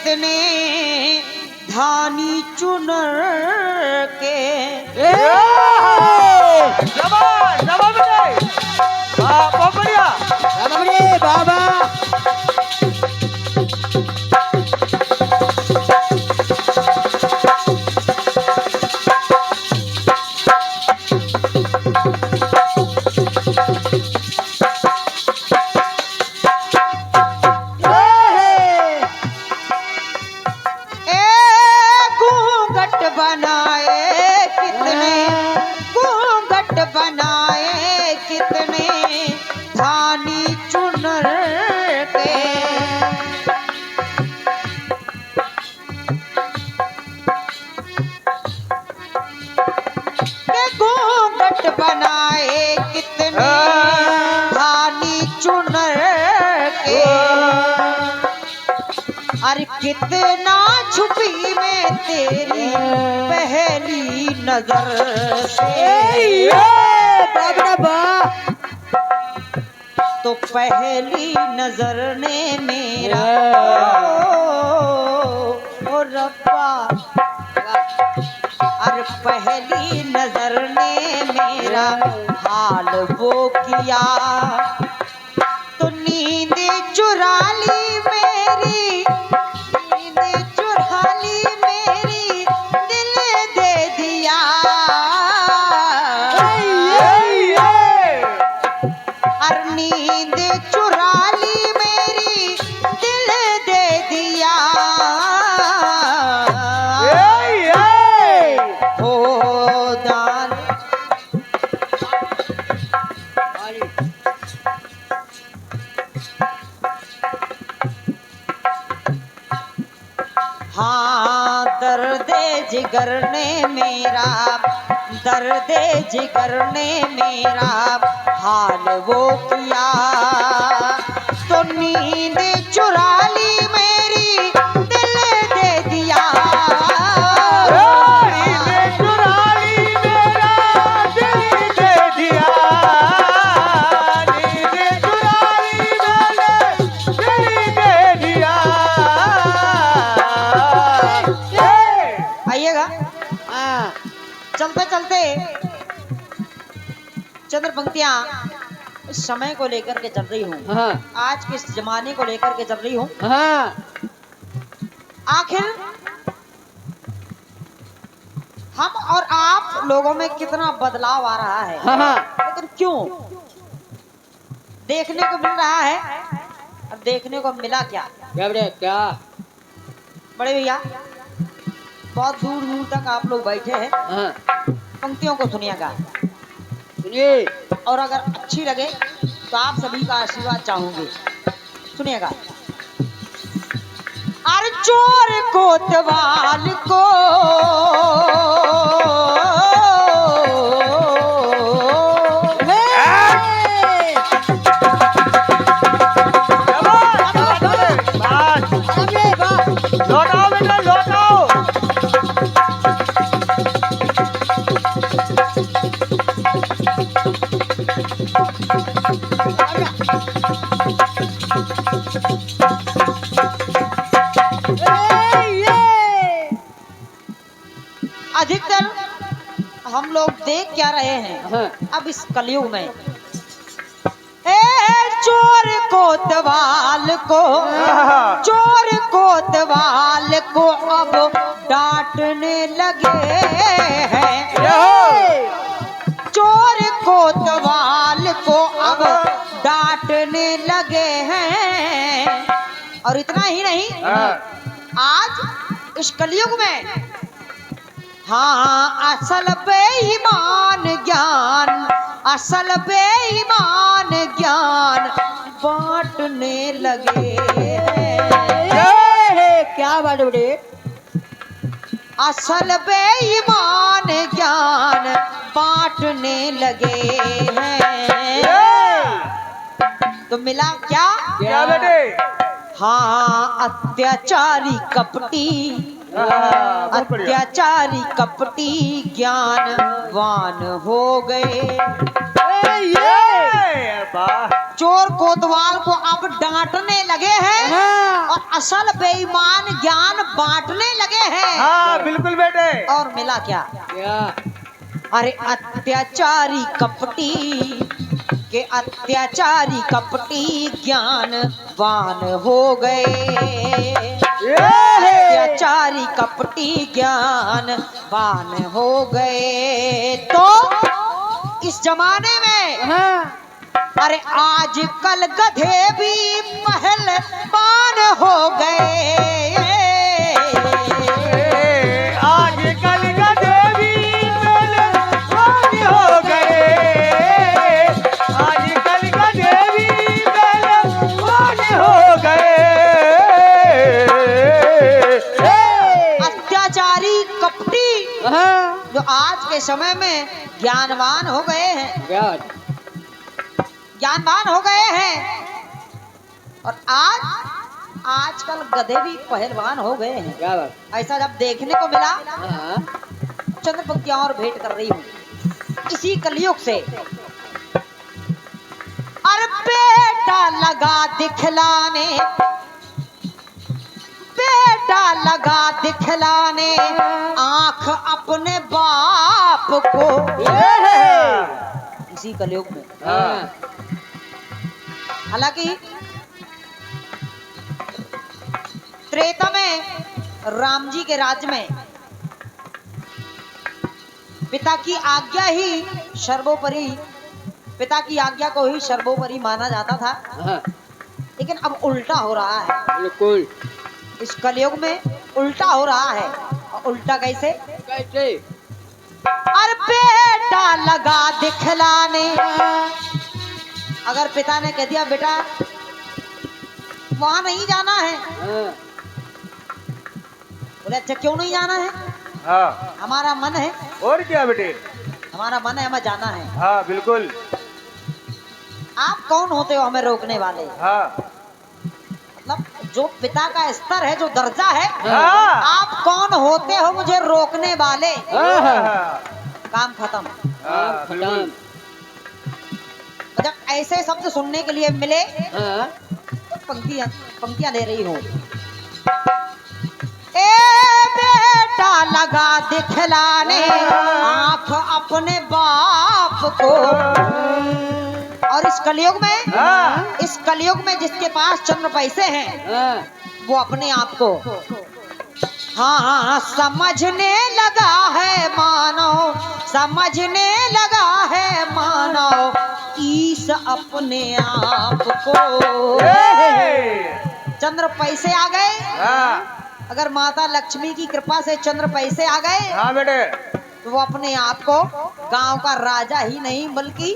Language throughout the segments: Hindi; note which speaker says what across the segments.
Speaker 1: कितने धानी चुनर के।
Speaker 2: बहुत बढ़िया
Speaker 3: बाबा
Speaker 1: बनाए कितने धानी चुनर के। घूंघट बनाए कितने धानी चुनर के। अरे कितना छुपी मैं तेरी पहली नजर से। तो पहली नजर ने मेरा ओ रब्बा। अरे पहली नजर ने मेरा हाल वो किया। तो नींद चुरा ली मेरी, नींद चुरा ली मेरी, दिल दे दिया। अरे नींद चुरा ली मेरी, दिल दे दिया। हो दान हाँ दर्दे जिगर ने मेरा, दर्दे जिगर ने मेरा हाल वो किया। तो नींद चुरा ली मेरी, दिल दे दिया।
Speaker 2: नींद चुरा ली मेरा दिल दे दिया। नींद चुरा ली मैंने दिल दे दिया।
Speaker 1: आइएगा चलते चलते चंद्र पंक्तियां इस समय को लेकर के चल रही हूँ। आज के इस जमाने को लेकर के चल रही हूँ। आखिर हम और आप लोगों में कितना बदलाव आ रहा है, लेकिन क्यों देखने को मिल रहा है। अब देखने को मिला क्या
Speaker 3: क्या
Speaker 1: बड़े भैया, बहुत दूर दूर तक आप लोग बैठे हैं। पंक्तियों को सुनिएगा,
Speaker 3: सुनिए।
Speaker 1: और अगर अच्छी लगे तो आप सभी का आशीर्वाद चाहूंगी। सुनिएगा। अरे चोर कोतवाल को
Speaker 2: लौटाओ बेटा लौटाओ।
Speaker 1: अधिकतर हम लोग देख क्या रहे हैं अब इस कलयुग में। चोर कोतवाल को, चोर कोतवाल को अब डांटने लगे हैं। चोर कोतवाल को अब डांटने लगे हैं। और इतना ही नहीं, आज इस कलयुग में हाँ असल बेईमान ज्ञान, असल बेईमान ज्ञान बांटने लगे हैं।
Speaker 3: क्या बात बड़े।
Speaker 1: असल बेईमान ज्ञान बांटने लगे हैं। तो मिला क्या
Speaker 2: क्या बेटे।
Speaker 1: हाँ अत्याचारी कपटी
Speaker 2: बहुत बढ़िया।
Speaker 1: अत्याचारी कपटी ज्ञानवान हो गए।
Speaker 2: वाह
Speaker 1: चोर कोतवाल को अब डांटने लगे हैं और असल बेईमान ज्ञान बांटने लगे हैं।
Speaker 2: हाँ बिल्कुल बेटे।
Speaker 1: और मिला क्या?
Speaker 3: क्या?
Speaker 1: अरे अत्याचारी कपटी के अत्याचारी कपटी ज्ञानवान हो गए। अत्याचारी कपटी ज्ञानवान हो गए। तो इस जमाने में अरे आजकल गधे भी पहलवान हो गए।
Speaker 2: आजकल गधे भी पहलवान हो गए। आजकल गधे भी पहलवान हो गए।
Speaker 1: अत्याचारी कपटी जो आज के समय में ज्ञानवान हो गए हैं,
Speaker 3: क्या?
Speaker 1: ज्ञानवान हो गए हैं। और आजकल गधे भी पहलवान हो गए हैं।
Speaker 3: क्या बात?
Speaker 1: ऐसा जब देखने को मिला,
Speaker 3: हाँ।
Speaker 1: चंद्र पंक्तियां और भेंट कर रही हूँ इसी कलयुग से। अरे बेटा लगा दिखलाने, बेटा लगा दिखलाने आंख अपने बाप को। इसी कलयुग में
Speaker 3: हाँ।
Speaker 1: हालांकि त्रेता में राम जी के राज्य में पिता की आज्ञा ही सर्वोपरि, पिता की आज्ञा को ही सर्वोपरि माना जाता था।
Speaker 3: हाँ।
Speaker 1: लेकिन अब उल्टा हो रहा है।
Speaker 3: बिल्कुल।
Speaker 1: इस कलयुग में उल्टा हो रहा है। और उल्टा कैसे?
Speaker 3: कैसे?
Speaker 1: अरे बेटा लगा दिखलाने, अगर पिता ने कह दिया बेटा वहां नहीं जाना है,
Speaker 3: हाँ।
Speaker 1: बोले अच्छा क्यों नहीं जाना है?
Speaker 2: हाँ
Speaker 1: हमारा मन है,
Speaker 2: और क्या बेटे।
Speaker 1: हमारा मन है, हमें जाना है।
Speaker 2: हाँ बिल्कुल।
Speaker 1: आप कौन होते हो हमें रोकने वाले?
Speaker 2: हाँ
Speaker 1: मतलब जो पिता का स्तर है, जो दर्जा है,
Speaker 2: हाँ।
Speaker 1: आप कौन होते हो मुझे रोकने वाले?
Speaker 2: हाँ
Speaker 1: काम खत्म।
Speaker 2: हाँ, बिल्कुल।
Speaker 1: जब ऐसे शब्द सुनने के लिए मिले
Speaker 3: हाँ।
Speaker 1: तो पंक्तियां ले रही हूँ। ए बेटा लगा दिखलाने आंख अपने बाप को। और इस कलयुग में,
Speaker 2: हाँ।
Speaker 1: इस कलयुग में जिसके पास चंद्र पैसे हैं
Speaker 3: हाँ।
Speaker 1: वो अपने आप को हाँ समझने लगा है मानो, समझने लगा है मानो ईश अपने आप को। चंद्र पैसे आ गए।
Speaker 2: हाँ
Speaker 1: अगर माता लक्ष्मी की कृपा से चंद्र पैसे आ गए
Speaker 2: हाँ बेटे।
Speaker 1: तो वो अपने आप को गांव का राजा ही नहीं बल्कि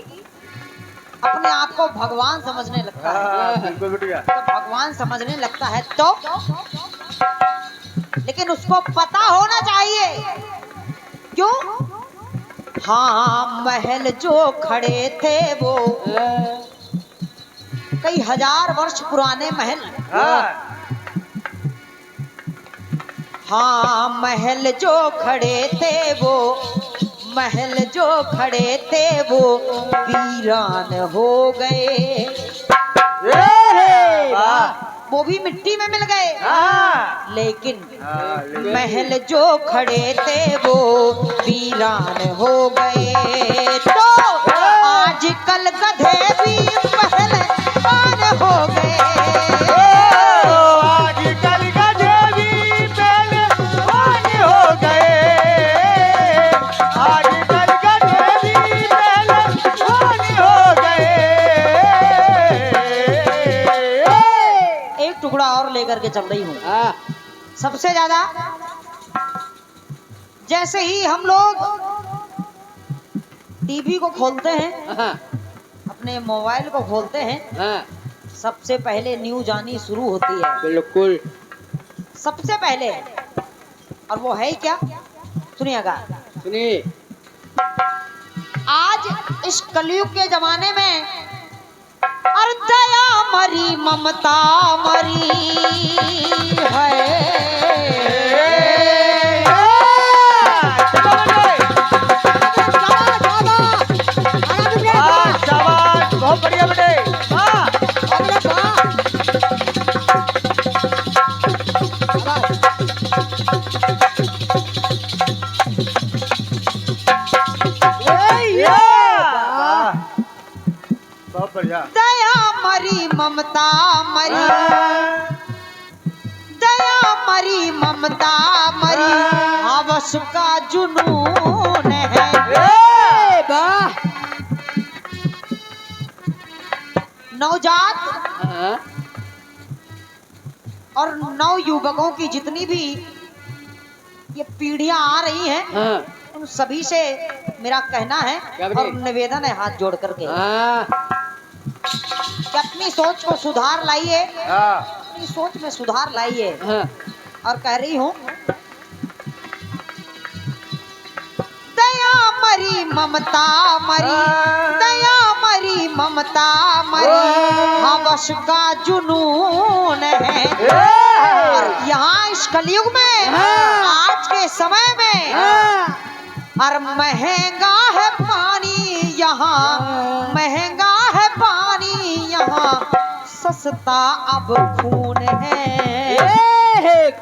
Speaker 1: अपने आप को भगवान समझने लगता है।
Speaker 2: हाँ बिल्कुल बेटिया।
Speaker 1: तो भगवान समझने लगता है तो, लेकिन उसको पता होना चाहिए। क्यों? हाँ महल जो खड़े थे वो कई हजार वर्ष पुराने महल।
Speaker 2: हाँ
Speaker 1: हाँ महल जो खड़े थे वो, महल जो खड़े थे वो वीरान हो गए।
Speaker 2: वाह।
Speaker 1: वो भी मिट्टी में मिल गए।
Speaker 2: हाँ
Speaker 1: लेकिन
Speaker 2: हाँ, लेकिन-
Speaker 1: महल जो खड़े थे वो वीरान हो गए। तो आजकल गधे भी पहलवान हो गए।
Speaker 2: आजकल गधे भी पहलवान हो गए। आजकल गधे भी पहलवान हो गए।
Speaker 1: एक टुकड़ा और लेकर के चल रही हूँ।
Speaker 3: हाँ।
Speaker 1: सबसे ज्यादा जैसे ही हम लोग टीवी को खोलते हैं,
Speaker 3: हाँ।
Speaker 1: अपने मोबाइल को खोलते हैं,
Speaker 3: हाँ।
Speaker 1: सबसे पहले न्यूज आनी शुरू होती है।
Speaker 3: बिल्कुल।
Speaker 1: सबसे पहले। और वो है क्या? सुनिएगा।
Speaker 3: सुनिए।
Speaker 1: आज इस कलयुग के जमाने में अरे दया मरी ममता मरी है। ममता मरी हवस का जुनून है।
Speaker 3: ए वाह।
Speaker 1: नवजात
Speaker 3: हाँ,
Speaker 1: और नव युवकों की जितनी भी ये पीढ़ियां आ रही हैं,
Speaker 3: हाँ,
Speaker 1: उन सभी से मेरा कहना है
Speaker 3: क्या बोले?
Speaker 1: और निवेदन है हाथ जोड़ करके
Speaker 3: हाँ,
Speaker 1: कि अपनी सोच को सुधार लाइए,
Speaker 2: हाँ,
Speaker 1: अपनी सोच में सुधार लाइए।
Speaker 3: हाँ,
Speaker 1: और कह रही हूँ, दया मरी ममता मरी, दया मरी ममता मरी हवस का जुनून है। और यहाँ इस कलयुग में, आज के समय में,
Speaker 3: हाँ,
Speaker 1: और महंगा है पानी यहाँ, महंगा है पानी यहाँ, सस्ता अब खून है।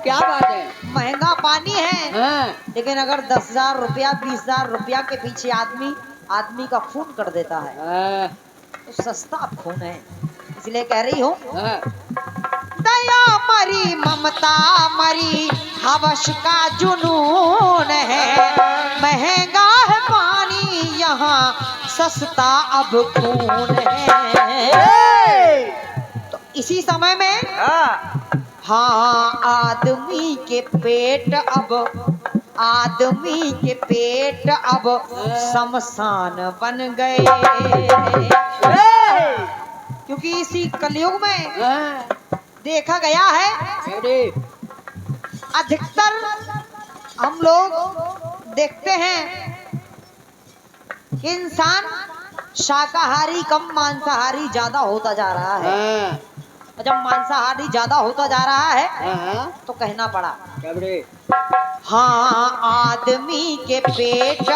Speaker 3: क्या बात है।
Speaker 1: महंगा पानी है,
Speaker 3: हाँ,
Speaker 1: लेकिन अगर 10,000 रुपया 20,000 रुपया के पीछे आदमी का खून कर देता है
Speaker 3: हाँ,
Speaker 1: तो सस्ता अब खून है। इसलिए कह रही हूँ,
Speaker 3: हाँ,
Speaker 1: दया मरी ममता मरी हवस का जुनून है। महंगा है पानी यहाँ, सस्ता अब खून है। तो इसी समय में हाँ, आदमी के पेट अब शमशान बन गए। क्योंकि इसी कलयुग में
Speaker 3: हाँ,
Speaker 1: देखा गया है,
Speaker 3: अरे,
Speaker 1: अधिकतर हम लोग देखते हैं कि इंसान शाकाहारी कम मांसाहारी ज्यादा होता जा रहा है।
Speaker 3: हाँ,
Speaker 1: और जब मांसाहारी ज्यादा होता जा रहा है
Speaker 3: हाँ,
Speaker 1: तो कहना पड़ा,
Speaker 3: क्या बोले?
Speaker 1: हाँ, आदमी के पेट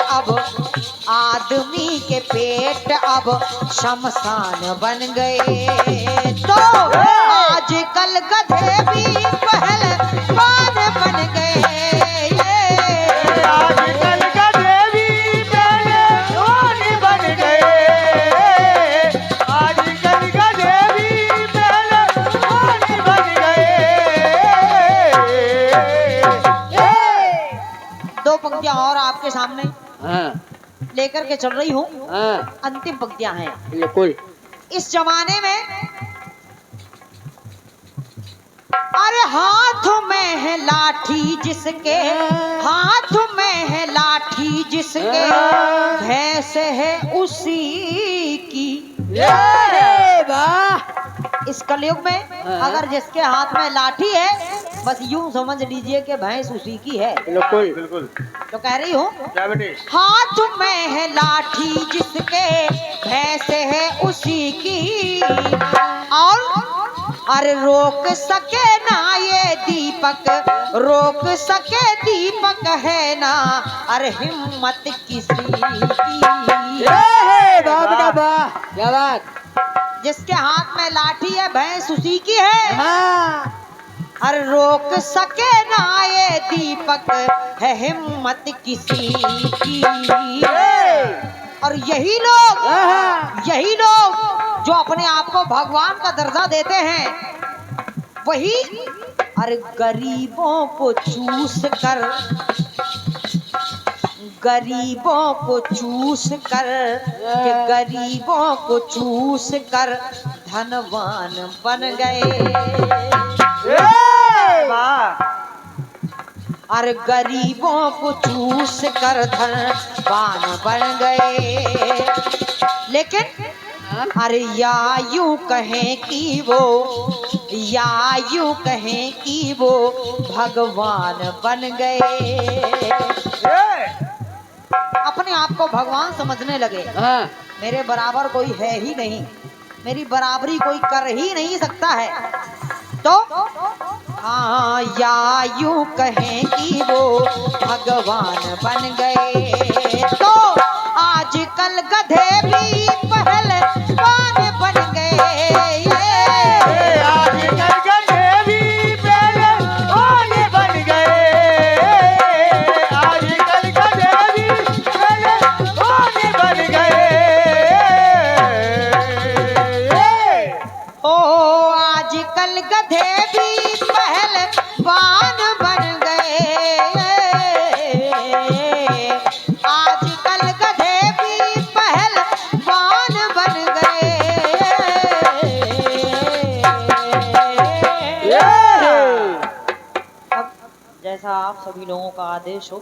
Speaker 1: अब शमशान बन गए। तो आजकल गधे भी पहलवान बन गए।
Speaker 2: आजकल गधे भी पहलवान बन गए। आजकल गधे भी पहलवान बन गए।
Speaker 1: दो पंक्तियां और आपके सामने
Speaker 3: हाँ,
Speaker 1: लेकर के चल रही हूँ।
Speaker 3: हाँ,
Speaker 1: अंतिम पंक्तियां हैं।
Speaker 3: बिल्कुल।
Speaker 1: इस जमाने में अरे हाथ में है लाठी जिसके, हाथ में है लाठी जिसके, भैंस है उसी की।
Speaker 3: अरे वाह।
Speaker 1: इस कलयुग में अगर जिसके हाथ में लाठी है, बस यूं समझ लीजिए कि भैंस उसी की है।
Speaker 3: बिल्कुल,
Speaker 2: बिल्कुल।
Speaker 1: तो कह रही हूँ,
Speaker 2: क्या बेटे?
Speaker 1: हाथ में है लाठी जिसके, भैंस है उसी की। और अरे रोक सके ना ये दीपक, रोक सके दीपक है ना, अरे हिम्मत किसी की।
Speaker 3: बाप का वाह, क्या बात।
Speaker 1: जिसके हाथ में लाठी है भैंस उसी की है।
Speaker 3: हाँ,
Speaker 1: अरे रोक सके ना ये दीपक है हिम्मत किसी की। और यही लोग जो अपने आप को भगवान का दर्जा देते हैं, वही अरे गरीबों को चूस कर, गरीबों को चूस कर, कि गरीबों को चूस कर धनवान बन गए।
Speaker 2: वाह।
Speaker 1: अरे गरीबों को चूस कर धनवान बन गए। लेकिन अरे या यूं कहें कि वो, या यूं कहें कि वो भगवान बन गए। अपने आप को भगवान समझने लगे।
Speaker 3: हाँ,
Speaker 1: मेरे बराबर कोई है ही नहीं, मेरी बराबरी कोई कर ही नहीं सकता है। तो हाँ, या यूं कहें कि वो भगवान बन गए। तो आजकल गधे भी पहलवान बन गए।
Speaker 2: आजकल गधे भी पहलवान बन गए। आजकल गधे भी पहलवान बन गए।
Speaker 1: ओ आजकल गधे भी पहलवान बन गए। जैसा आप सभी लोगों का आदेश हो